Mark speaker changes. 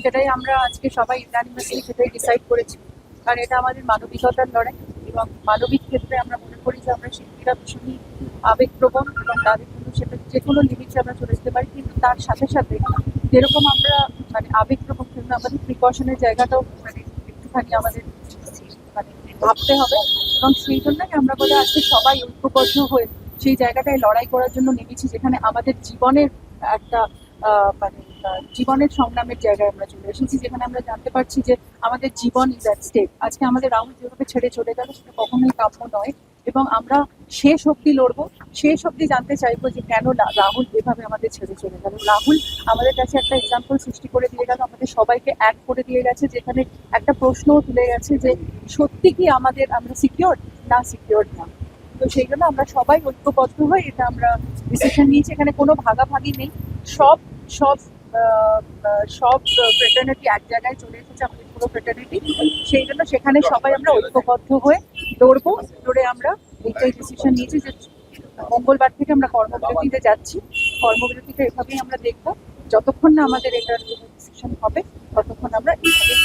Speaker 1: সেটাই আমরা আজকে সবাই ইউনানিমাসলি সেটাই ডিসাইড করেছি। কারণ এটা আমাদের মানবিকতার লড়াই, এবং মানবিক ক্ষেত্রে আমরা মনে করি যে আমরা শিল্পীরা ভীষণই আবেগপ্রবণ, এবং তাদের জন্য সেটা যে কোনো লিমিটে আমরা চলে যেতে পারি। কিন্তু তার সাথে সাথে যেরকম আমরা মানে আবেগপ্রবণ, কিন্তু আমাদের প্রিকশনের জায়গাটাও মানে একটুখানি আমাদের মানে ভাবতে হবে। এবং সেই জন্যই আমরা বলে আজকে সবাই ঐক্যবদ্ধ হয়ে সেই জায়গাটায় লড়াই করার জন্য নেমেছি, যেখানে আমাদের জীবনের একটা মানে জীবনের সংগ্রামের জায়গায় আমরা চলে এসেছি, যেখানে আমরা জানতে পারছি যে আমাদের জীবন ইজ অ্যাট স্টেক। আজকে আমাদের রাহুল যেভাবে ছেড়ে চলে গেল সেটা কখনোই কাম্য নয়, এবং আমরা শেষ অব্দি লড়বো, শেষ অব্দি জানতে চাইবো যে কেন রাহুল এভাবে আমাদের ছেড়ে চলে গেল। রাহুল আমাদের কাছে একটা এক্সাম্পল সৃষ্টি করে দিয়ে গেল, আমাদের সবাইকে এক করে দিয়ে গেছে, যেখানে একটা প্রশ্নও তুলে গেছে যে সত্যি কি আমরা সিকিউর না সিকিউর না। তো সেই জন্য আমরা সবাই ঐক্যবদ্ধ হয়ে এটা আমরা ডিসিশন নিয়েছি। এখানে কোনো ভাগাভাগি নেই, সব সব সব ফ্রেটার্নিটি এক জায়গায় চলে এসেছে, আমাদের পুরো ফ্রেটার্নিটি। সেই জন্য সেখানে সবাই আমরা ঐক্যবদ্ধ হয়ে লড়বো। লড়ে আমরা এইটাই ডিসিশন নিয়েছি যে মঙ্গলবার থেকে আমরা কর্মবিরতিতে যাচ্ছি। কর্মবিরতিতে এভাবেই আমরা দেখবো, যতক্ষণ না আমাদের এটার ডিসিশন হবে ততক্ষণ আমরা এইভাবে